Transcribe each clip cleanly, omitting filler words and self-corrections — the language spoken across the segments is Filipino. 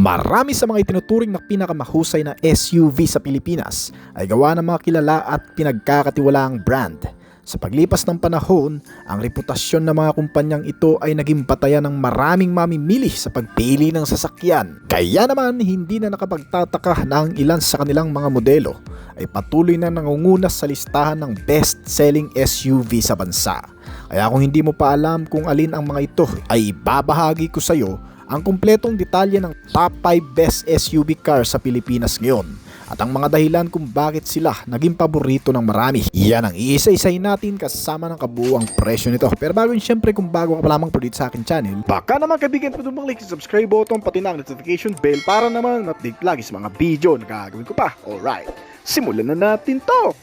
Marami sa mga itinuturing na pinakamahusay na SUV sa Pilipinas ay gawa ng mga kilala at pinagkakatiwalaang brand. Sa paglipas ng panahon, ang reputasyon ng mga kumpanyang ito ay naging batayan ng maraming mamimili sa pagpili ng sasakyan. Kaya naman hindi na nakapagtataka na ang ilan sa kanilang mga modelo ay patuloy na nangunguna sa listahan ng best-selling SUV sa bansa. Kaya kung hindi mo pa alam kung alin ang mga ito, ay ibabahagi ko sa iyo ang kumpletong detalye ng top 5 best SUV cars sa Pilipinas ngayon at ang mga dahilan kung bakit sila naging paborito ng marami. Yan ang iisa-isay natin kasama ng kabuuang presyo nito. Pero bago yun, syempre kung bago ka pa lamang po dito sa akin channel, baka naman kaibigan pa dumang-click sa subscribe button pati na ang notification bell para naman update lagi sa mga video na gagawin ko pa. Alright, simulan na natin to!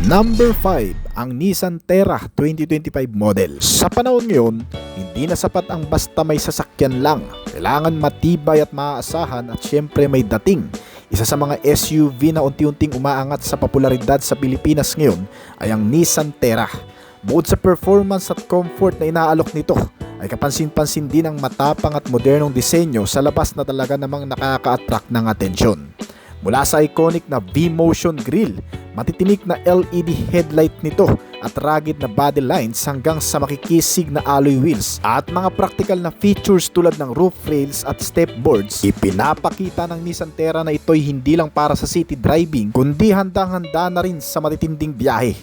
Number 5, ang Nissan Terra 2025 model. Sa panahon ngayon, hindi na sapat ang basta may sasakyan lang. Kailangan matibay at maaasahan at syempre may dating. Isa sa mga SUV na unti-unting umaangat sa popularidad sa Pilipinas ngayon ay ang Nissan Terra. Bukod sa performance at comfort na inaalok nito, ay kapansin-pansin din ang matapang at modernong disenyo sa labas na talaga namang nakaka-attract ng atensyon. Mula sa iconic na V-Motion grille, matitinik na LED headlight nito at rugged na body lines hanggang sa makikisig na alloy wheels at mga practical na features tulad ng roof rails at step boards, ipinapakita ng Nissan Terra na ito'y hindi lang para sa city driving kundi handang-handa na rin sa matitinding biyahe.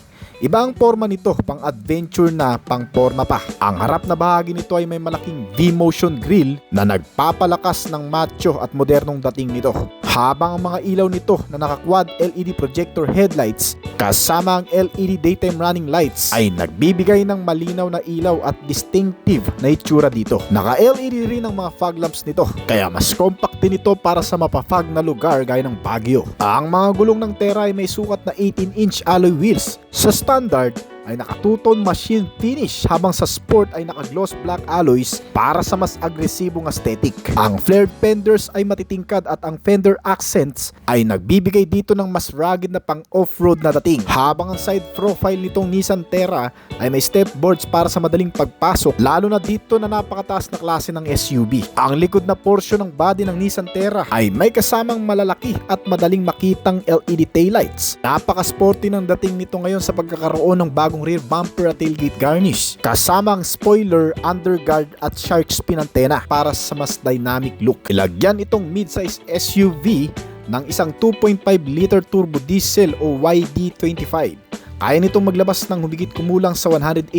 Iba ang forma nito, pang adventure na pang forma pa. Ang harap na bahagi nito ay may malaking V-Motion grille na nagpapalakas ng macho at modernong dating nito. Habang ang mga ilaw nito na naka-quad LED projector headlights kasama ang LED daytime running lights ay nagbibigay ng malinaw na ilaw at distinctive na itsura dito. Naka-LED rin ang mga fog lamps nito kaya mas compact din ito para sa mapafog na lugar gaya ng Baguio. Ang mga gulong ng Terra ay may sukat na 18-inch alloy wheels. Sa standard ay naka-two-tone machine finish habang sa sport ay naka-gloss black alloys para sa mas agresibong aesthetic. Ang flared fenders ay matitingkad at ang fender accents ay nagbibigay dito ng mas rugged na pang off-road na dating. Habang ang side profile nitong Nissan Terra ay may step boards para sa madaling pagpasok lalo na dito na napakataas na klase ng SUV. Ang likod na porsyon ng body ng Nissan Terra ay may kasamang malalaki at madaling makitang LED taillights. Napaka-sporty ng dating nito ngayon sa pagkakaroon ng bagong rear bumper at tailgate garnish kasama ang spoiler, underguard at shark fin antenna para sa mas dynamic look. Ilagyan itong mid-size SUV ng isang 2.5 liter turbo diesel o YD25. Kaya nitong maglabas ng humigit kumulang sa 187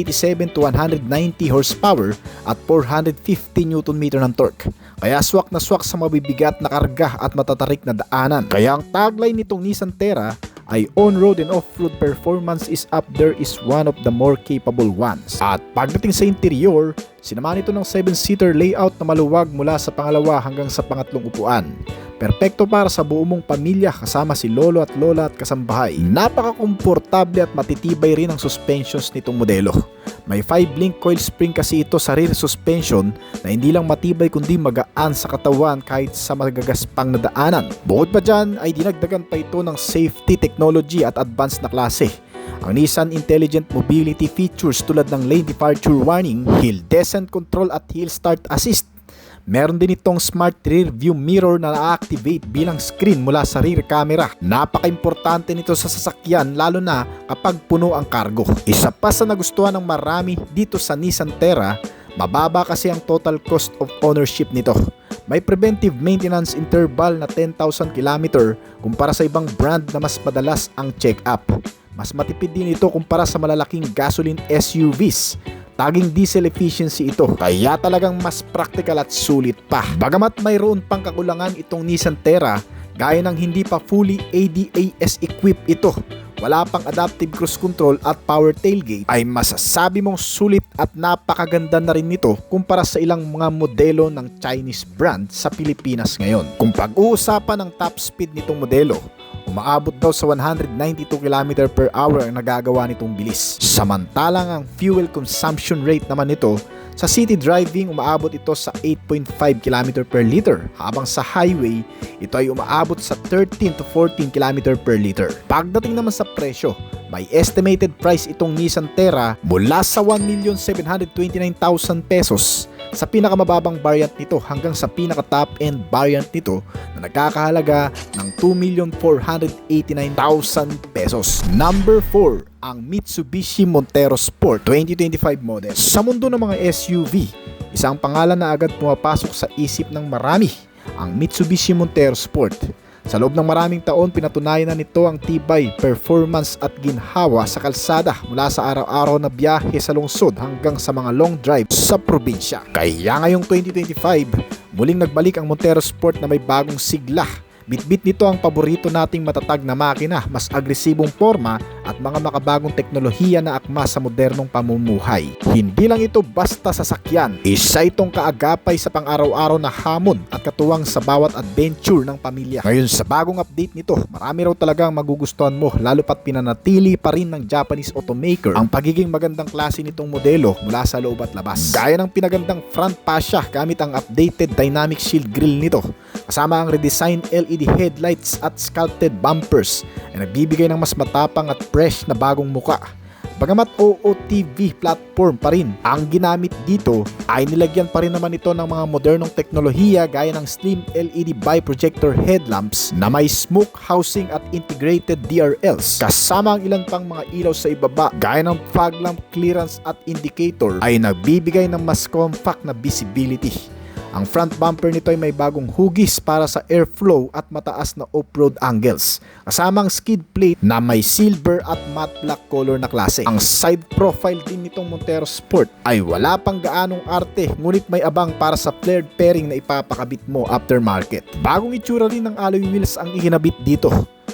to 190 horsepower at 450 Nm ng torque. Kaya swak na swak sa mabibigat na karga at matatarik na daanan. Kaya ang tagline nitong Nissan Terra ay on-road and off-road performance is up there is one of the more capable ones. At pagdating sa interior, sinamahan ito ng 7-seater layout na maluwag mula sa pangalawa hanggang sa pangatlong upuan. Perpekto para sa buo mong pamilya kasama si lolo at lola at kasambahay. Napaka-komportable at matitibay rin ang suspensions nitong modelo. May 5-link coil spring kasi ito sa rear suspension na hindi lang matibay kundi magaan sa katawan kahit sa magagaspang na daanan. Bukod pa dyan ay dinagdagan pa ito ng safety technology at advanced na klase. Ang Nissan Intelligent Mobility features tulad ng lane departure warning, hill descent control at hill start assist. Meron din itong smart rear view mirror na na-activate bilang screen mula sa rear camera. Napaka-importante nito sa sasakyan lalo na kapag puno ang cargo. Isa pa sa nagustuhan ng marami dito sa Nissan Terra, mababa kasi ang total cost of ownership nito. May preventive maintenance interval na 10,000 km kumpara sa ibang brand na mas madalas ang check-up. Mas matipid din ito kumpara sa malalaking gasoline SUVs. Taging diesel efficiency ito, kaya talagang mas practical at sulit pa. Bagamat mayroon pang kakulangan itong Nissan Terra, gaya ng hindi pa fully ADAS equipped ito, wala pang adaptive cruise control at power tailgate, ay masasabi mong sulit at napakaganda na rin nito kumpara sa ilang mga modelo ng Chinese brand sa Pilipinas ngayon. Kung pag-uusapan ng top speed nitong modelo, umaabot daw sa 192 km per hour ang nagagawa nitong bilis. Samantalang ang fuel consumption rate naman nito Sa city driving, umaabot ito sa 8.5 km per liter, habang sa highway, ito ay umaabot sa 13 to 14 km per liter. Pagdating naman sa presyo, may estimated price itong Nissan Terra mula sa 1,729,000 pesos sa pinakamababang variant nito hanggang sa pinaka top end variant nito na nagkakahalaga ng 2,489,000 pesos. Number 4, ang Mitsubishi Montero Sport 2025 model. Sa mundo ng mga SUV, isang pangalan na agad pumapasok sa isip ng marami, ang Mitsubishi Montero Sport. Sa loob ng maraming taon, pinatunayan na nito ang tibay, performance at ginhawa sa kalsada mula sa araw-araw na biyahe sa lungsod hanggang sa mga long drive sa probinsya. Kaya ngayong 2025, muling nagbalik ang Montero Sport na may bagong sigla. Bitbit nito ang paborito nating matatag na makina, mas agresibong forma at mga makabagong teknolohiya na akma sa modernong pamumuhay. Hindi lang ito basta sasakyan, isa itong kaagapay sa pang-araw-araw na hamon at katuwang sa bawat adventure ng pamilya. Ngayon sa bagong update nito, marami raw talagang magugustuhan mo, lalo pat pinanatili pa rin ng Japanese automaker ang pagiging magandang klase nitong modelo mula sa loob at labas. Gaya ng pinagandang front fascia gamit ang updated dynamic shield grille nito, kasama ang redesigned LED headlights at sculpted bumpers ay nagbibigay ng mas matapang at fresh na bagong muka. Bagamat OOTV platform pa rin ang ginamit dito, ay nilagyan pa rin naman ito ng mga modernong teknolohiya gaya ng slim LED bi-projector headlamps na may smoke housing at integrated DRLs, kasama ang ilan pang mga ilaw sa ibaba gaya ng fog lamp clearance at indicator ay nagbibigay ng mas compact na visibility. Ang front bumper nito ay may bagong hugis para sa airflow at mataas na off-road angles, kasama ang skid plate na may silver at matte black color na klase. Ang side profile din nitong Montero Sport ay wala pang gaanong arte, ngunit may abang para sa flared fairing na ipapakabit mo aftermarket. Bagong itsura rin ng alloy wheels ang ikinabit dito,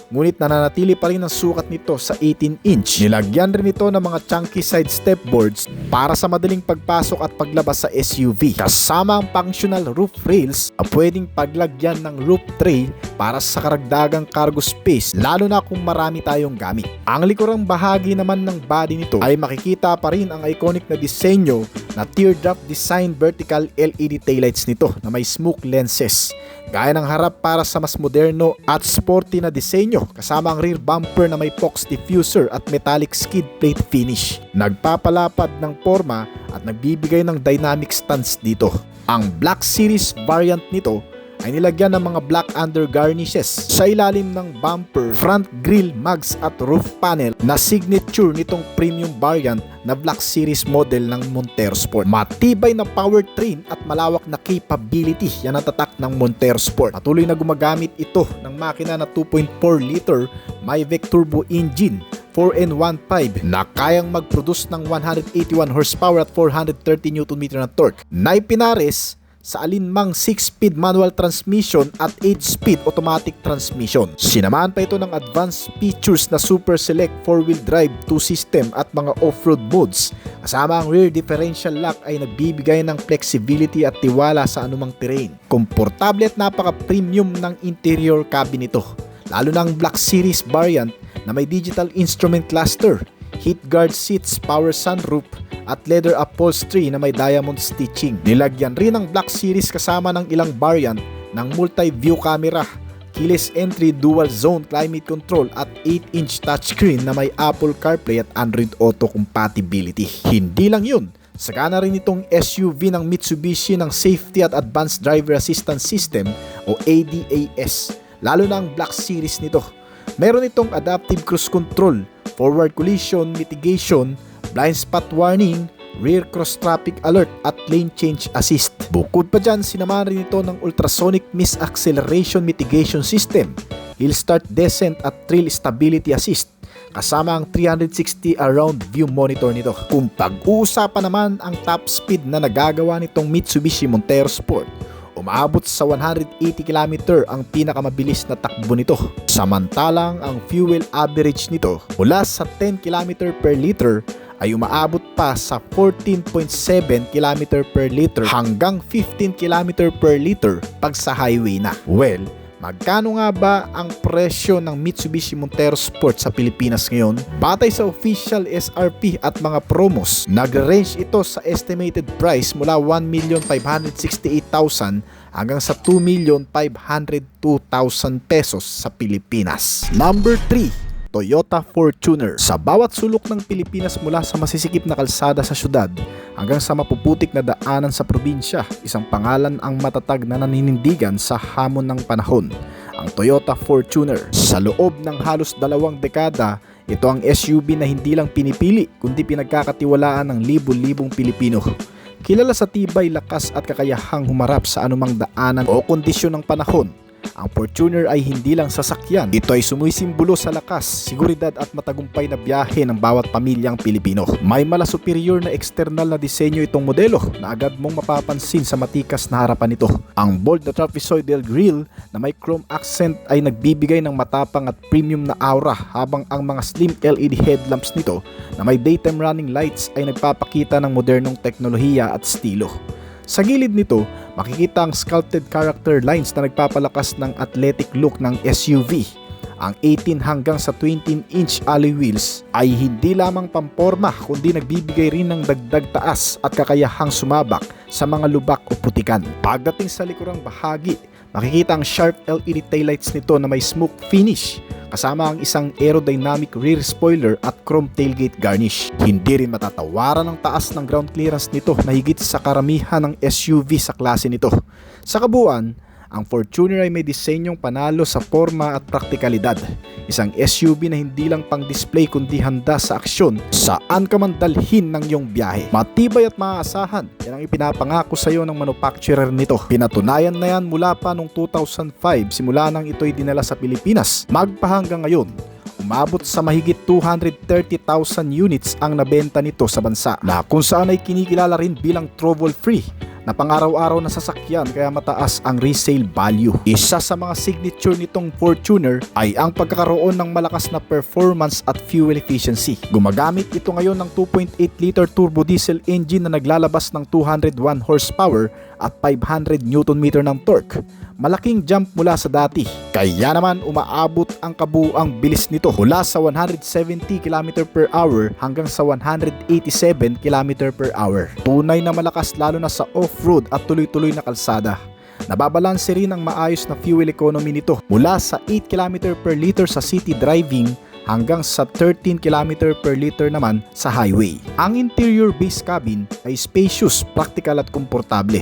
ngunit nananatili pa rin ang sukat nito sa 18-inch. Nilagyan rin ito ng mga chunky side step boards para sa madaling pagpasok at paglabas sa SUV, kasama ang functional roof rails na pwedeng paglagyan ng roof tray para sa karagdagang cargo space, lalo na kung marami tayong gamit. Ang likurang bahagi naman ng body nito ay makikita pa rin ang iconic na disenyo na teardrop design vertical LED taillights nito na may smoke lenses, gaya ng harap para sa mas moderno at sporty na disenyo, kasama ang rear bumper na may POX diffuser at metallic skid plate finish. Nagpapalapad ng forma at nagbibigay ng dynamic stance dito. Ang Black Series variant nito ay nilagyan ng mga black undergarnishes sa ilalim ng bumper, front grille mags at roof panel na signature nitong premium variant na Black Series model ng Montero Sport. Matibay na powertrain at malawak na capability yan ang tatak ng Montero Sport. Patuloy na gumagamit ito ng makina na 2.4 liter Myvec turbo engine 4N15 na kayang mag-produce ng 181 horsepower at 430 Nm na torque, na ipinares sa alinmang 6-speed manual transmission at 8-speed automatic transmission. Sinamahan pa ito ng advanced features na Super Select 4-wheel drive 2 system at mga off-road modes, kasama ang rear differential lock ay nagbibigay ng flexibility at tiwala sa anumang terrain. Komportable at napaka-premium ng interior cabin nito, lalo na ang Black Series variant na may digital instrument cluster, heat guard seats, power sunroof at leather upholstery na may diamond stitching. Nilagyan rin ng Black Series kasama ng ilang variant ng multi-view camera, keyless entry, dual zone climate control at 8-inch touchscreen na may Apple CarPlay at Android Auto compatibility. Hindi lang yun, sagana rin itong SUV ng Mitsubishi ng Safety at Advanced Driver Assistance System o ADAS, lalo na ang Black Series nito. Meron itong adaptive cruise control, forward collision mitigation, blind spot warning, rear cross traffic alert at lane change assist. Bukod pa dyan, sinamahan rin ito ng ultrasonic mist acceleration mitigation system, hill start descent at trail stability assist, kasama ang 360 around view monitor nito. Kung pag-uusapan naman ang top speed na nagagawa nitong Mitsubishi Montero Sport, umaabot sa 180 km ang pinakamabilis na takbo nito. Samantalang ang fuel average nito mula sa 10 km per liter ay umaabot pa sa 14.7 km per liter hanggang 15 km per liter pag sa highway na. Well, Magkano nga ba ang presyo ng Mitsubishi Montero Sport sa Pilipinas ngayon? Batay sa official SRP at mga promos, nag-range ito sa estimated price mula 1,568,000 hanggang sa 2,502,000 pesos sa Pilipinas. Number 3, Toyota Fortuner. Sa bawat sulok ng Pilipinas mula sa masisikip na kalsada sa syudad hanggang sa mapuputik na daanan sa probinsya, isang pangalan ang matatag na naninindigan sa hamon ng panahon, ang Toyota Fortuner. Sa loob ng halos 2 dekada, ito ang SUV na hindi lang pinipili kundi pinagkakatiwalaan ng libo-libong Pilipino. Kilala sa tibay, lakas at kakayahang humarap sa anumang daanan o kondisyon ng panahon, ang Fortuner ay hindi lang sasakyan. Ito ay sumisimbolo sa lakas, seguridad at matagumpay na biyahe ng bawat pamilyang Pilipino. May mala superior na external na disenyo itong modelo na agad mong mapapansin sa matikas na harapan nito. Ang bold na trapezoidal grille na may chrome accent ay nagbibigay ng matapang at premium na aura, habang ang mga slim LED headlamps nito na may daytime running lights ay nagpapakita ng modernong teknolohiya at estilo. Sa gilid nito, makikita ang sculpted character lines na nagpapalakas ng athletic look ng SUV. Ang 18 hanggang sa 20-inch alloy wheels ay hindi lamang pamporma kundi nagbibigay rin ng dagdag taas at kakayahang sumabak sa mga lubak o putikan. Pagdating sa likurang bahagi, makikita ang sharp LED taillights nito na may smoke finish, kasama ang isang aerodynamic rear spoiler at chrome tailgate garnish. Hindi rin matatawaran ang taas ng ground clearance nito na higit sa karamihan ng SUV sa klase nito. Sa kabuuan, ang Fortuner ay may disenyong panalo sa forma at praktikalidad. Isang SUV na hindi lang pang display kundi handa sa aksyon saan ka man dalhin ng iyong biyahe. Matibay at maaasahan, yan ang ipinapangako sa iyo ng manufacturer nito. Pinatunayan na yan mula pa noong 2005 simula nang ito'y dinala sa Pilipinas. Magpahanggang ngayon, umabot sa mahigit 230,000 units ang nabenta nito sa bansa, na kung saan ay kinikilala rin bilang trouble-free na pang-araw-araw na sasakyan kaya mataas ang resale value. Isa sa mga signature nitong Fortuner ay ang pagkakaroon ng malakas na performance at fuel efficiency. Gumagamit ito ngayon ng 2.8 liter turbo diesel engine na naglalabas ng 201 horsepower at 500 Nm ng torque. Malaking jump mula sa dati. Kaya naman umaabot ang kabuuang bilis nito mula sa 170 km/h hanggang sa 187 km/h. Tunay na malakas lalo na sa off-road at tuloy-tuloy na kalsada. Nababalanse rin ang maayos na fuel economy nito mula sa 8 km/l sa city driving hanggang sa 13 km/l naman sa highway. Ang interior base cabin ay spacious, practical at komportable.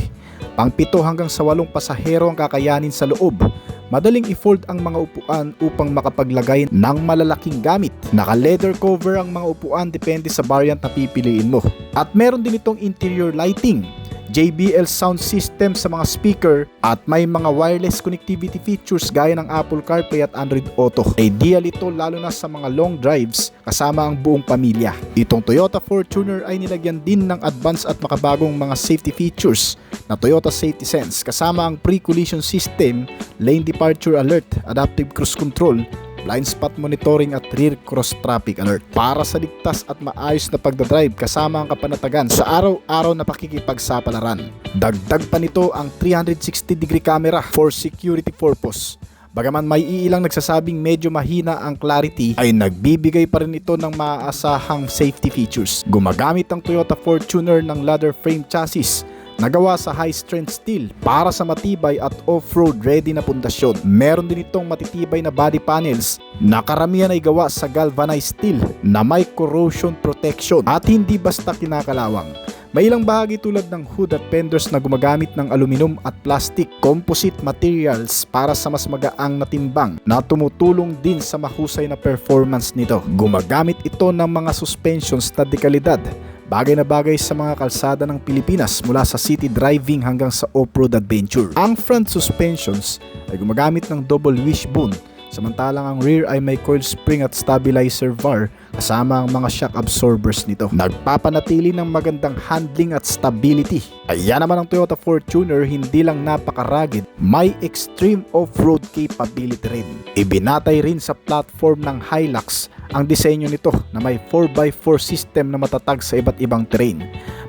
Pang 7 hanggang sa 8 pasahero ang kakayanin sa loob. Madaling i-fold ang mga upuan upang makapaglagay ng malalaking gamit. Naka-leather cover ang mga upuan depende sa variant na pipiliin mo. At meron din itong interior lighting, JBL sound system sa mga speaker at may mga wireless connectivity features gaya ng Apple CarPlay at Android Auto. Ideal ito lalo na sa mga long drives kasama ang buong pamilya. Itong Toyota Fortuner ay nilagyan din ng advanced at makabagong mga safety features na Toyota Safety Sense, kasama ang pre-collision system, lane departure alert, adaptive cruise control, blind spot monitoring at rear cross traffic alert para sa ligtas at maayos na pagdadrive kasama ang kapanatagan sa araw-araw na pakikipagsapalaran. Dagdag pa nito ang 360-degree camera for security purpose. Bagaman may iilang nagsasabing medyo mahina ang clarity, ay nagbibigay pa rin ito ng maaasahang safety features. Gumagamit ang Toyota Fortuner ng leather frame chassis nagawa sa high-strength steel para sa matibay at off-road ready na pundasyon. Meron din itong matitibay na body panels na karamihan ay gawa sa galvanized steel na may corrosion protection at hindi basta kinakalawang. May ilang bahagi tulad ng hood at fenders na gumagamit ng aluminum at plastic composite materials para sa mas magaang na timbang na tumutulong din sa mahusay na performance nito. Gumagamit ito ng mga suspensions na dekalidad, bagay na bagay sa mga kalsada ng Pilipinas mula sa city driving hanggang sa off-road adventure. Ang front suspensions ay gumagamit ng double wishbone, samantalang ang rear ay may coil spring at stabilizer bar kasama ang mga shock absorbers nito. Nagpapanatili ng magandang handling at stability. Kaya naman ang Toyota Fortuner hindi lang napaka-rugged, may extreme off-road capability rin. Ibinatay rin sa platform ng Hilux ang disenyo nito na may 4x4 system na matatag sa iba't ibang terrain.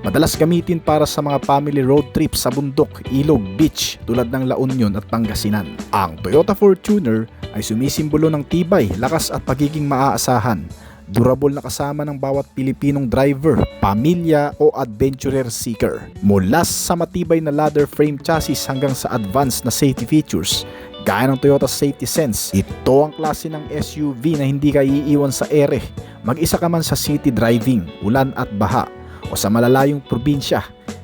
Madalas gamitin para sa mga family road trip sa bundok, ilog, beach tulad ng La Union at Pangasinan. Ang Toyota Fortuner ay sumisimbolo ng tibay, lakas at pagiging maaasahan. Durable na kasama ng bawat Pilipinong driver, pamilya o adventurer seeker. Mula sa matibay na ladder frame chassis hanggang sa advanced na safety features, gaya ng Toyota Safety Sense, ito ang klase ng SUV na hindi ka iiwan sa ere. Mag-isa ka man sa city driving, ulan at baha, o sa malalayong probinsya,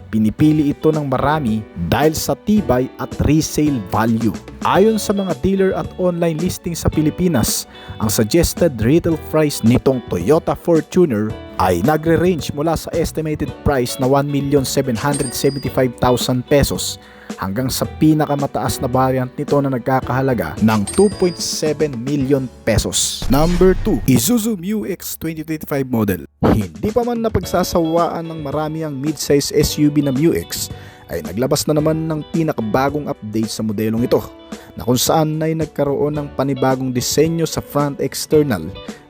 pinipili ito ng marami dahil sa tibay at resale value. Ayon sa mga dealer at online listing sa Pilipinas, ang suggested retail price nitong Toyota Fortuner ay nagre-range mula sa estimated price na 1,775,000 pesos hanggang sa pinakamataas na variant nito na nagkakahalaga ng 2.7 million pesos. Number 2, Isuzu MU-X 2025 model. Hindi pa man napagsasawaan ng marami ang mid-size SUV na MU-X, ay naglabas na naman ng pinakabagong update sa modelong ito, na kung saan ay nagkaroon ng panibagong disenyo sa front external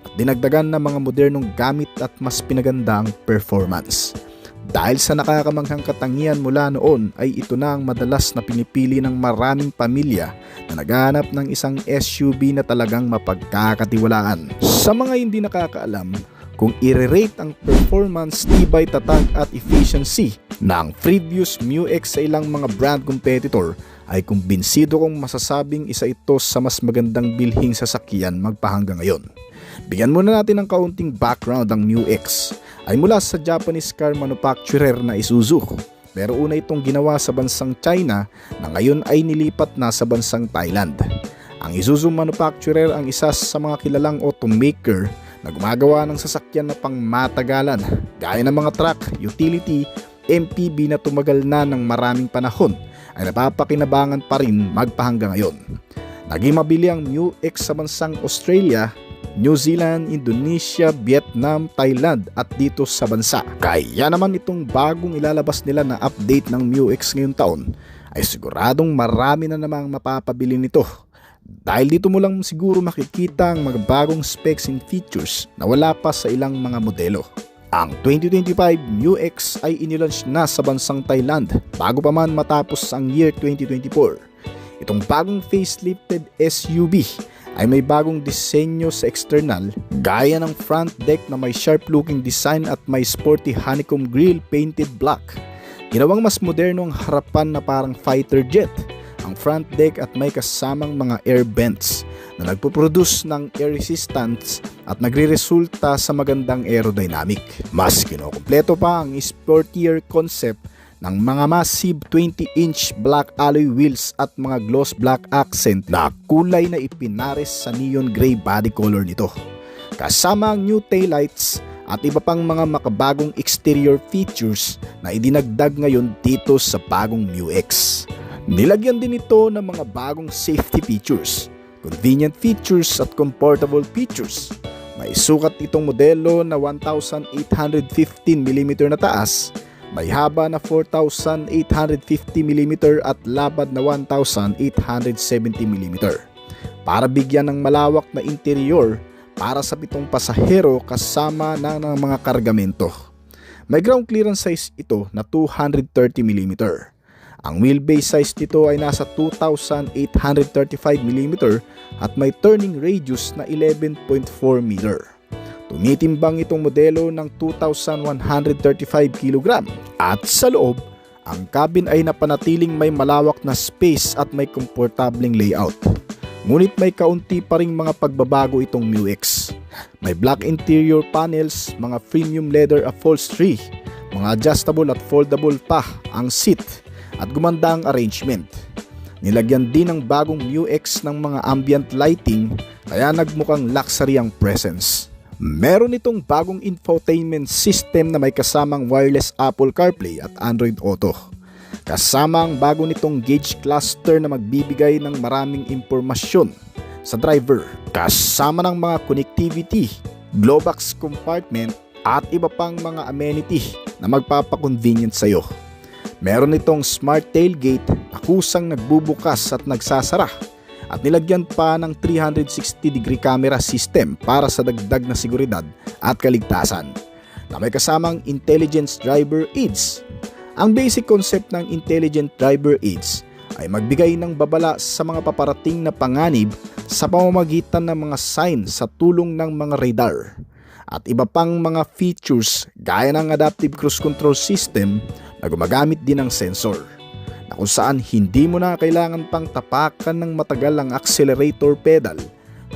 at dinagdagan ng mga modernong gamit at mas pinaganda ang performance. Dahil sa nakakamanghang katangian mula noon ay ito na ang madalas na pinipili ng maraming pamilya na naghahanap ng isang SUV na talagang mapagkakatiwalaan. Sa mga hindi nakakaalam, kung i-rate ang performance, tibay, tatag at efficiency ng previous MU-X sa ilang mga brand competitor, ay kumbinsido kong masasabing isa ito sa mas magandang bilhing sasakyan magpahanggang ngayon. Bigyan muna natin ng kaunting background. Ang MU-X ay mula sa Japanese car manufacturer na Isuzu, pero una itong ginawa sa bansang China na ngayon ay nilipat na sa bansang Thailand. Ang Isuzu manufacturer ang isa sa mga kilalang automaker na gumagawa ng sasakyan na pangmatagalan gaya ng mga truck, utility, MPV na tumagal na ng maraming panahon ay napapakinabangan pa rin magpahanggang ngayon. Naging mabili ang MU-X sa bansang Australia, New Zealand, Indonesia, Vietnam, Thailand at dito sa bansa. Kaya naman itong bagong ilalabas nila na update ng MU-X ngayong taon ay siguradong marami na namang mapapabili nito. Dahil dito mo lang siguro makikita ang mga bagong specs and features na wala pa sa ilang mga modelo. Ang 2025 MU-X ay inilaunch na sa bansang Thailand bago pa man matapos ang year 2024. Itong bagong facelifted SUV ay may bagong disenyo sa external gaya ng front deck na may sharp looking design at may sporty honeycomb grille painted black. Ginawang mas moderno ang harapan na parang fighter jet ang front deck at may kasamang mga air vents na nagpo-produce ng air resistance at nagre-resulta sa magandang aerodynamic. Mas kinokompleto pa ang sportier concept ng mga massive 20-inch black alloy wheels at mga gloss black accent na kulay na ipinares sa neon gray body color nito. Kasama ang new taillights at iba pang mga makabagong exterior features na idinagdag ngayon dito sa bagong MU-X. Nilagyan din ito ng mga bagong safety features, convenient features at comfortable features. May sukat itong modelo na 1,815mm na taas, may haba na 4,850mm at labad na 1,870mm. Para bigyan ng malawak na interior para sa 7 pasahero kasama na ng mga kargamento. May ground clearance size ito na 230mm. Ang wheelbase size nito ay nasa 2,835mm at may turning radius na 11.4 meter. Tumitimbang itong modelo ng 2,135 kg at sa loob, ang cabin ay napanatiling may malawak na space at may komportableng layout. Ngunit may kaunti pa ring mga pagbabago itong MU-X. May black interior panels, mga premium leather upholstery, mga adjustable at foldable pa ang seat at gumanda ang arrangement. Nilagyan din ng bagong MU-X ng mga ambient lighting kaya nagmukhang luxury ang presence. Meron itong bagong infotainment system na may kasamang wireless Apple CarPlay at Android Auto. Kasama ang bago nitong gauge cluster na magbibigay ng maraming impormasyon sa driver. Kasama ng mga connectivity, Globox compartment at iba pang mga amenity na magpapakonvenient sa iyo. Meron itong smart tailgate na kusang nagbubukas at nagsasara at nilagyan pa ng 360-degree camera system para sa dagdag na seguridad at kaligtasan. na may kasamang Intelligence Driver Aids. Ang basic concept ng Intelligent Driver Aids ay magbigay ng babala sa mga paparating na panganib sa pamamagitan ng mga sign sa tulong ng mga radar at iba pang mga features gaya ng Adaptive Cruise Control System na gumagamit din ng sensor, na kung saan hindi mo na kailangan pang tapakan ng matagal ang accelerator pedal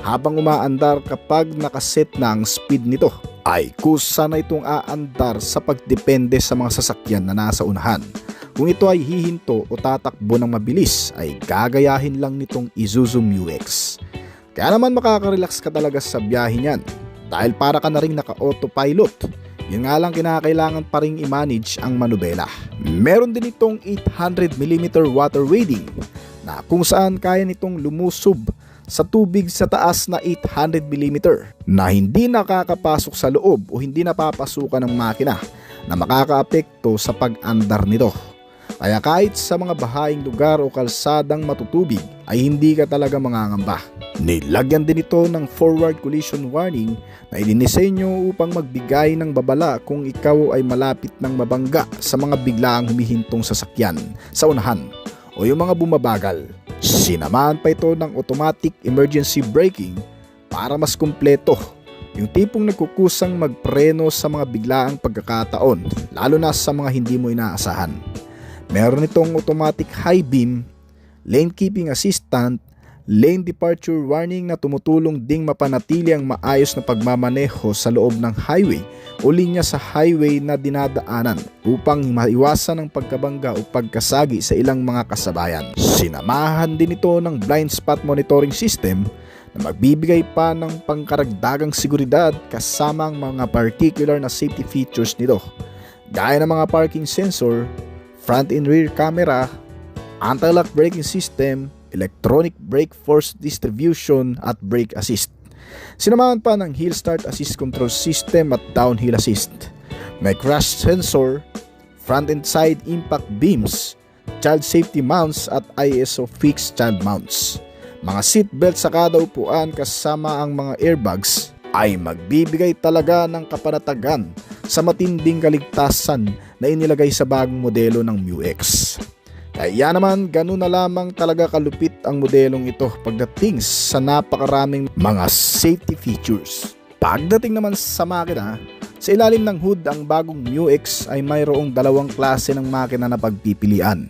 habang umaandar kapag nakaset na ang speed nito. Ay kusa na itong aandar sa pagdepende sa mga sasakyan na nasa unahan. Kung ito ay hihinto o tatakbo ng mabilis ay gagayahin lang nitong Isuzu MU-X. Kaya naman makaka-relax ka talaga sa biyahe niyan dahil para ka na rin naka-autopilot. Yun nga lang, kinakailangan pa rin i-manage ang manubela. Meron din itong 800mm water wading na kung saan kaya nitong lumusob sa tubig sa taas na 800mm na hindi nakakapasok sa loob o hindi napapasukan ng makina na makakaapekto sa pag-andar nito. Kaya kahit sa mga bahaing lugar o kalsadang matutubig ay hindi ka talaga mangangamba. Nilagyan din ito ng forward collision warning na idinisenyo upang magbigay ng babala kung ikaw ay malapit ng mabangga sa mga biglaang humihintong sasakyan sa unahan o yung mga bumabagal. Sinamahan pa ito ng automatic emergency braking para mas kumpleto, yung tipong nagkukusang magpreno sa mga biglaang pagkakataon lalo na sa mga hindi mo inaasahan. Meron itong automatic high beam, lane keeping assistant, lane departure warning na tumutulong ding mapanatili ang maayos na pagmamaneho sa loob ng highway o linya sa highway na dinadaanan upang maiwasan ang pagkabangga o pagkasagi sa ilang mga kasabayan. Sinamahan din ito ng blind spot monitoring system na magbibigay pa ng pangkaragdagang seguridad kasama ang mga particular na safety features nito gaya ng mga parking sensor, front and rear camera, anti-lock braking system, electronic brake force distribution at brake assist. Sinamahan pa ng hill start assist control system at downhill assist. May crash sensor, front and side impact beams, child safety mounts at ISO fixed child mounts. Mga seat belt sa kada upuan kasama ang mga airbags ay magbibigay talaga ng kapanatagan sa matinding kaligtasan na inilagay sa bagong modelo ng MU-X. Kaya naman, ganun na lamang talaga kalupit ang modelong ito pagdating sa napakaraming mga safety features. Pagdating naman sa makina, sa ilalim ng hood ang bagong MU-X ay mayroong dalawang klase ng makina na pagpipilian.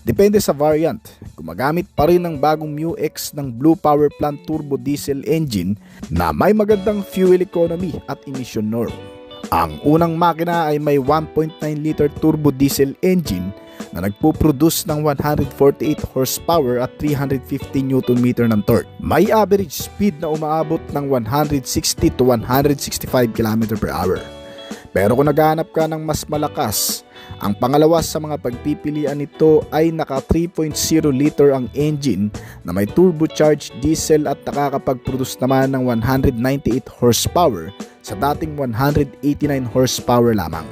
Depende sa variant, gumagamit pa rin ang bagong MU-X ng Blue Power Plant Turbo Diesel Engine na may magandang fuel economy at emission norm. Ang unang makina ay may 1.9 liter turbo diesel engine na nagpo-produce ng 148 horsepower at 350 Nm ng torque. May average speed na umaabot ng 160 to 165 km/h. Pero kung naghahanap ka ng mas malakas, ang pangalawa sa mga pagpipilian nito ay naka 3.0 liter ang engine na may turbocharged diesel at nakakapag-produce naman ng 198 horsepower sa dating 189 horsepower lamang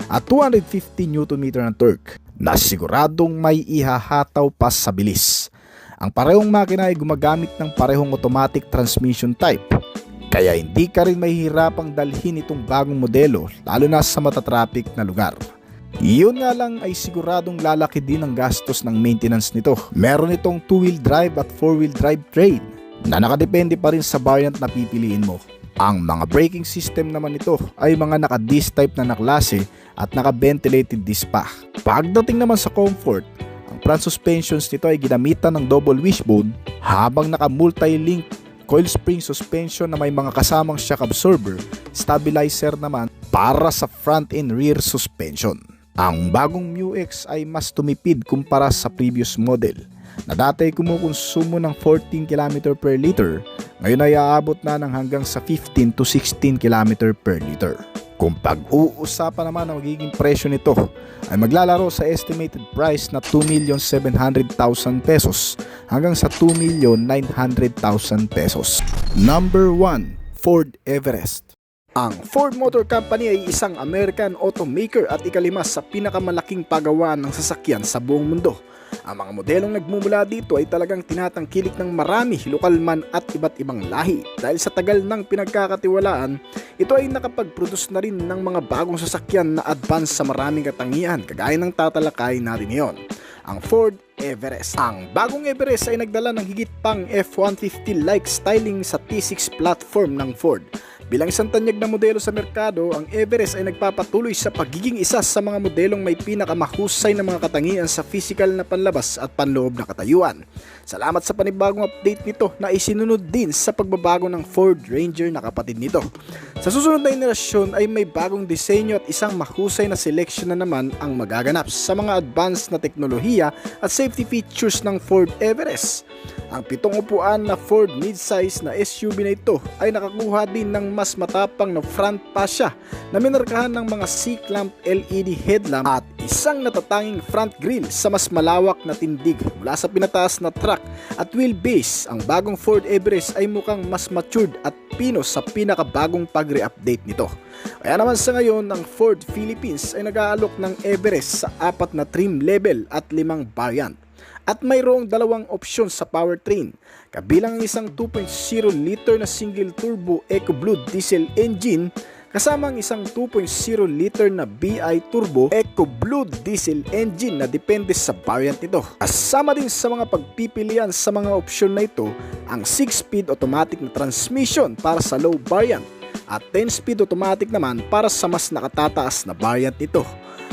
at 250 Nm ng torque na siguradong may ihahataw pa sa bilis. Ang parehong makina ay gumagamit ng parehong automatic transmission type, kaya hindi ka rin mahihirapang dalhin itong bagong modelo lalo na sa matatraffic na lugar. Iyon nga lang ay siguradong lalaki din ang gastos ng maintenance nito. Meron itong 2-wheel drive at 4-wheel drive train na nakadepende pa rin sa variant na pipiliin mo. Ang mga braking system naman nito ay mga naka-disc type na naklase at naka-ventilated disc pa. Pagdating naman sa comfort, ang front suspensions nito ay ginamitan ng double wishbone habang naka-multi-link coil spring suspension na may mga kasamang shock absorber, stabilizer naman para sa front and rear suspension. Ang bagong MU-X ay mas tumipid kumpara sa previous model na dati ay kumukonsumo ng 14 km per liter, ngayon ay aabot na ng hanggang sa 15 to 16 km per liter. Kung pag-uusapan naman ang magiging presyo nito ay maglalaro sa estimated price na 2,700,000 pesos hanggang sa 2,900,000 pesos. Number 1, Ford Everest. Ang Ford Motor Company ay isang American automaker at ikalima sa pinakamalaking paggawa ng sasakyan sa buong mundo. Ang mga modelong nagmumula dito ay talagang tinatangkilik ng marami, lokal man at iba't ibang lahi. Dahil sa tagal ng pinagkakatiwalaan, ito ay nakapag-produce na rin ng mga bagong sasakyan na advance sa maraming katangian, kagaya ng tatalakayin natin ngayon, ang Ford Everest. Ang bagong Everest ay nagdala ng higit pang F-150-like styling sa T6 platform ng Ford. Bilang isang tanyag na modelo sa merkado, ang Everest ay nagpapatuloy sa pagiging isa sa mga modelong may pinakamahusay na mga katangian sa physical na panlabas at panloob na katayuan. Salamat sa panibagong update nito na isinunod din sa pagbabago ng Ford Ranger na kapatid nito. Sa susunod na henerasyon ay may bagong disenyo at isang mahusay na seleksyon na naman ang magaganap sa mga advanced na teknolohiya at safety features ng Ford Everest. Ang 7 upuan na Ford midsize na SUV na ito ay nakakuha din ng mas matapang na front fascia na minarkahan ng mga C-clamp LED headlamp at isang natatanging front grille sa mas malawak na tindig. Mula sa pinataas na truck at wheelbase, ang bagong Ford Everest ay mukhang mas matured at pinos sa pinakabagong pag-re-update nito. Kaya naman sa ngayon, ang Ford Philippines ay nag-aalok ng Everest sa 4 na trim level at 5 variant. At mayroong 2 opsyon sa powertrain, kabilang ang isang 2.0 liter na single turbo EcoBlue diesel engine kasama ang isang 2.0 liter na BI turbo EcoBlue diesel engine na depende sa variant nito. Kasama din sa mga pagpipilian sa mga opsyon na ito ang 6-speed automatic na transmission para sa low variant at 10-speed automatic naman para sa mas nakatataas na variant nito.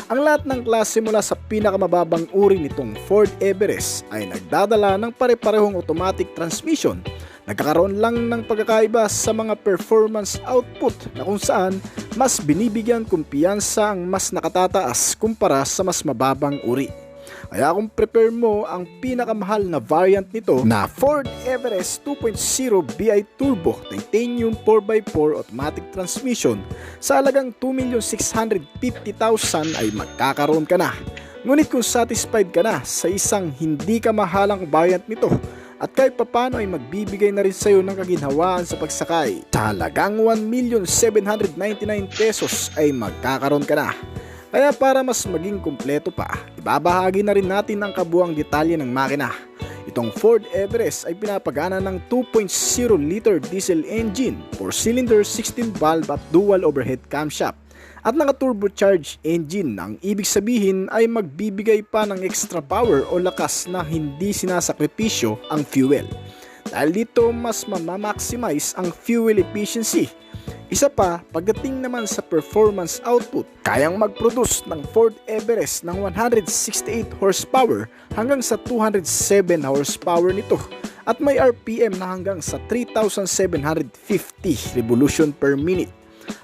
Ang lahat ng klase mula sa pinakamababang uri nitong Ford Everest ay nagdadala ng pare-parehong automatic transmission. Nagkakaroon lang ng pagkakaiba sa mga performance output na kung saan mas binibigyan kumpiyansa ang mas nakatataas kumpara sa mas mababang uri. Kaya kung prepare mo ang pinakamahal na variant nito na Ford Everest 2.0 BI Turbo Titanium 4x4 automatic transmission sa halagang 2,650,000 ay magkakaroon ka na. Ngunit kung satisfied ka na sa isang hindi kamahalang variant nito at kahit papano ay magbibigay na rin sa iyo ng kaginhawaan sa pagsakay, sa halagang 1,799 pesos ay magkakaroon ka na. Kaya para mas maging kumpleto pa, ibabahagi na rin natin ang kabuuang detalye ng makina. Itong Ford Everest ay pinapagana ng 2.0 liter diesel engine, 4-cylinder 16 valve at dual overhead camshaft at naka-turbocharged engine. Ang ibig sabihin ay magbibigay pa ng extra power o lakas na hindi sinasakripisyo ang fuel. Dahil dito mas mamamaximize ang fuel efficiency. Isa pa, pagdating naman sa performance output, kayang mag-produce ng Ford Everest ng 168 horsepower hanggang sa 207 horsepower nito at may RPM na hanggang sa 3,750 revolution per minute.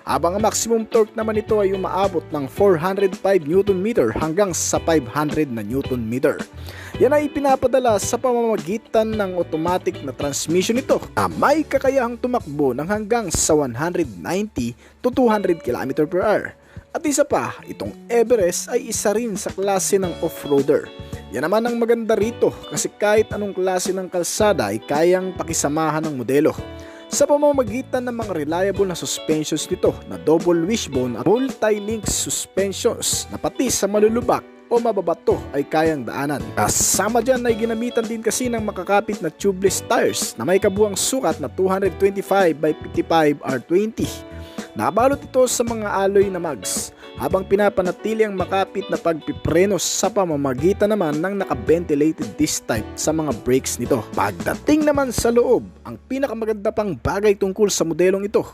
Habang ang maximum torque naman nito ay umaabot ng 405 Nm hanggang sa 500 na Nm. Yan ay pinapadala sa pamamagitan ng automatic na transmission nito na may kakayahang tumakbo ng hanggang sa 190 to 200 km/h. At isa pa, itong Everest ay isa rin sa klase ng off-roader. Yan naman ang maganda rito kasi kahit anong klase ng kalsada ay kayang pakisamahan ng modelo. Sa pamamagitan ng mga reliable na suspensions nito na double wishbone at multi-link suspensions na pati sa malulubak o mababato ay kayang daanan. Kasama dyan ay ginamitan din kasi ng makakapit na tubeless tires na may kabuang sukat na 225/55 R20. Nabalot ito sa mga alloy na mags habang pinapanatili ang makapit na pagpiprenos sa pamamagitan naman ng naka-ventilated disc type sa mga brakes nito. Pagdating naman sa loob, ang pinakamaganda pang bagay tungkol sa modelong ito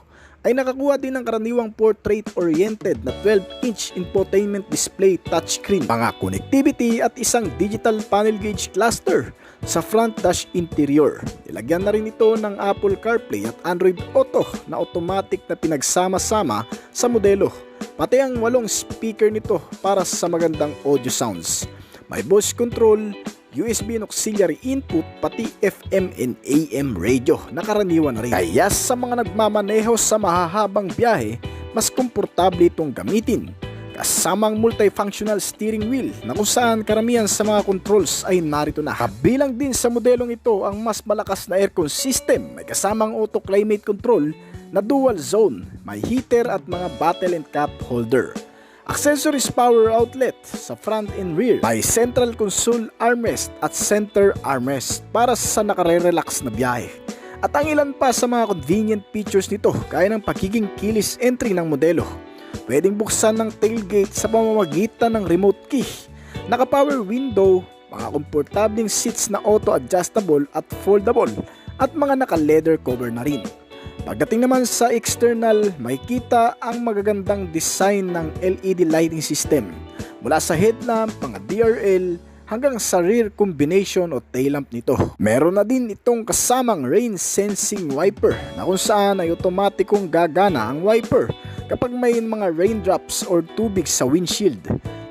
ay nakakuha din ng karaniwang portrait-oriented na 12-inch infotainment display touchscreen, mga connectivity at isang digital panel gauge cluster sa front dash interior. Nilagyan na rin ito ng Apple CarPlay at Android Auto na automatic na pinagsama-sama sa modelo. Pati ang 8 speaker nito para sa magandang audio sounds. May voice control, USB and auxiliary input, pati FM and AM radio na karaniwan na rin. Kaya sa mga nagmamaneho sa mahahabang biyahe, mas komportable itong gamitin. Kasamang multifunctional steering wheel na kung saan karamihan sa mga controls ay narito na. Kabilang din sa modelong ito ang mas malakas na aircon system, may kasamang auto climate control na dual zone, may heater at mga bottle and cup holder. Accessories power outlet sa front and rear. May central console armrest at center armrest para sa nakare-relax na biyahe. At ang ilan pa sa mga convenient features nito gaya ng pagiging keyless entry ng modelo. Pwedeng buksan ng tailgate sa pamamagitan ng remote key. Naka-power window, mga komportabling seats na auto-adjustable at foldable at mga naka-leather cover na rin. Pagdating naman sa external, makikita ang magagandang design ng LED lighting system mula sa headlamp, mga DRL hanggang sa rear combination o tail lamp nito. Meron na din itong kasamang rain sensing wiper na kung saan ay otomatikong gagana ang wiper kapag may mga raindrops or tubig sa windshield.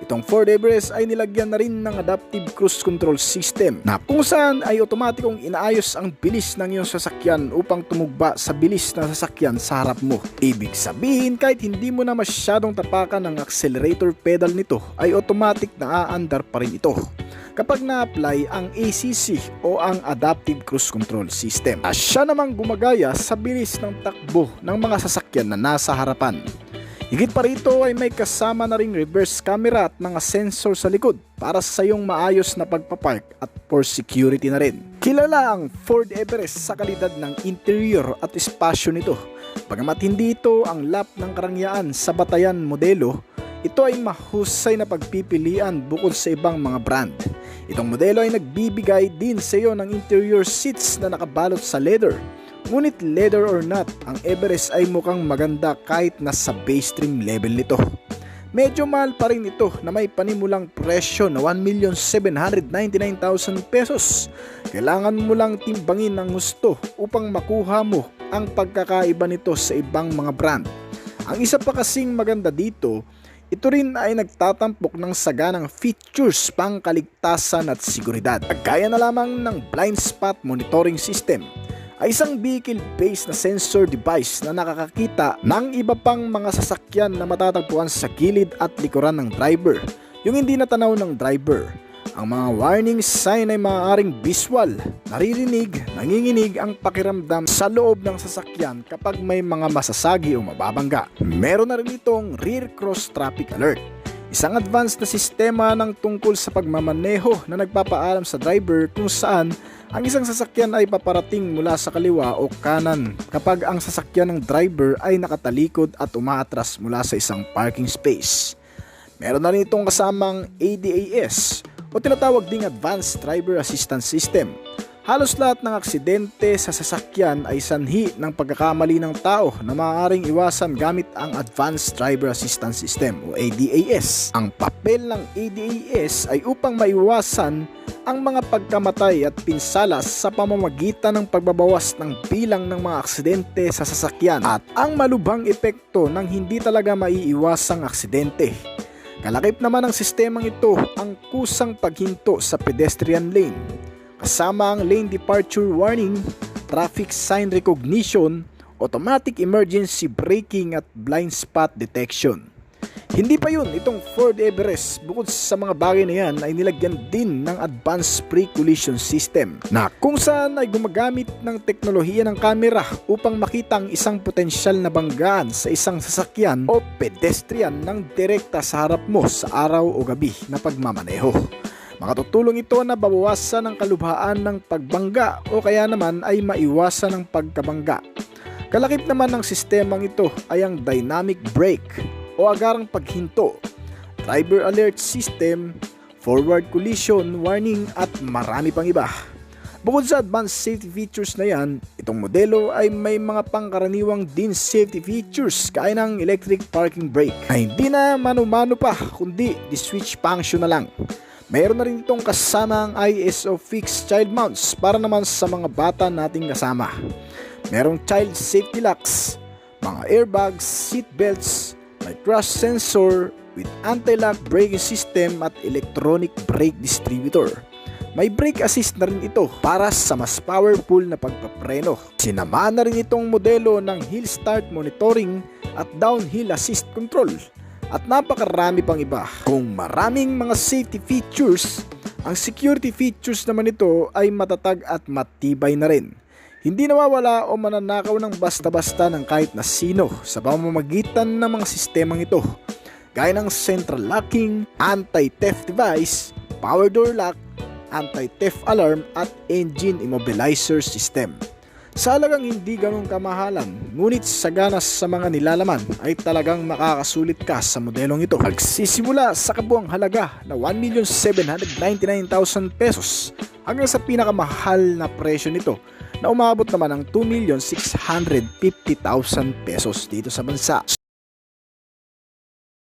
Itong Ford Everest ay nilagyan na rin ng adaptive cruise control system na kung saan ay otomatikong inaayos ang bilis ng iyong sasakyan upang tumugba sa bilis ng sasakyan sa harap mo. Ibig sabihin kahit hindi mo na masyadong tapakan ang accelerator pedal nito ay automatic na aandar pa rin ito kapag na-apply ang ACC o ang Adaptive Cruise Control System. At siya namang gumagaya sa bilis ng takbo ng mga sasakyan na nasa harapan. Higit pa rito ay may kasama na ring reverse camera at mga sensor sa likod para sa iyong maayos na pagpapark at for security na rin. Kilala ang Ford Everest sa kalidad ng interior at espasyo nito. Bagamat hindi ito ang lap ng karangyaan sa batayan modelo, ito ay mahusay na pagpipilian bukod sa ibang mga brand. Itong modelo ay nagbibigay din sa iyo ng interior seats na nakabalot sa leather. Ngunit leather or not, ang Everest ay mukhang maganda kahit nasa base trim level nito. Medyo mahal pa rin ito na may panimulang presyo na 1,799,000 pesos. Kailangan mo lang timbangin ng gusto upang makuha mo ang pagkakaiba nito sa ibang mga brand. Ang isa pa kasing maganda dito, ito rin ay nagtatampok ng saganang features pang kaligtasan at seguridad. Kagaya na lamang ng blind spot monitoring system, ay isang vehicle-based na sensor device na nakakakita ng iba pang mga sasakyan na matatagpuan sa gilid at likuran ng driver, yung hindi natanaw ng driver. Ang mga warning sign ay maaaring visual, naririnig, nanginginig ang pakiramdam sa loob ng sasakyan kapag may mga masasagi o mababangga. Meron na rin itong rear cross traffic alert, isang advanced na sistema ng tungkol sa pagmamaneho na nagpapaalam sa driver kung saan ang isang sasakyan ay paparating mula sa kaliwa o kanan kapag ang sasakyan ng driver ay nakatalikod at umaatras mula sa isang parking space. Meron na rin itong kasamang ADAS o tinatawag ding Advanced Driver Assistance System. Halos lahat ng aksidente sa sasakyan ay sanhi ng pagkakamali ng tao na maaaring iwasan gamit ang Advanced Driver Assistance System o ADAS. Ang papel ng ADAS ay upang maiwasan ang mga pagkamatay at pinsala sa pamamagitan ng pagbabawas ng bilang ng mga aksidente sa sasakyan at ang malubhang epekto ng hindi talaga maiiwasang aksidente. Kalakip naman ng sistemang ito ang kusang paghinto sa pedestrian lane, kasama ang lane departure warning, traffic sign recognition, automatic emergency braking at blind spot detection. Hindi pa yun, itong Ford Everest bukod sa mga bagay na yan ay nilagyan din ng advanced pre-collision system na kung saan ay gumagamit ng teknolohiya ng kamera upang makita ang isang potensyal na banggaan sa isang sasakyan o pedestrian ng direkta sa harap mo sa araw o gabi na pagmamaneho. Makatutulong ito na babawasan ang kalubhaan ng pagbangga o kaya naman ay maiwasan ang pagkabangga. Kalakip naman ng sistemang ito ay ang dynamic brake o agarang paghinto, driver alert system, forward collision warning at marami pang iba. Bukod sa advanced safety features na yan, itong modelo ay may mga pangkaraniwang din safety features gaya ng electric parking brake na hindi na mano-mano pa kundi di-switch function na lang. Mayroon na rin itong kasamang ISO fixed child mounts para naman sa mga bata nating kasama. Merong child safety locks, mga airbags, seat belts, may crash sensor with anti-lock braking system at electronic brake distributor. May brake assist na rin ito para sa mas powerful na pagpapreno. Sinamahan na rin itong modelo ng hill start monitoring at downhill assist control at napakarami pang iba. Kung maraming mga safety features, ang security features naman ito ay matatag at matibay na rin. Hindi nawawala o mananakaw ng basta-basta ng kahit na sino sa pamamagitan ng mga sistemang ito, gaya ng central locking, anti-theft device, power door lock, anti-theft alarm at engine immobilizer system. Sa halagang hindi ganun kamahalan, ngunit sagana sa mga nilalaman ay talagang makakasulit ka sa modelong ito. Magsisimula sa kabuang halaga na 1,799,000 pesos hanggang sa pinakamahal na presyo nito na umabot naman ng 2,650,000 pesos dito sa bansa.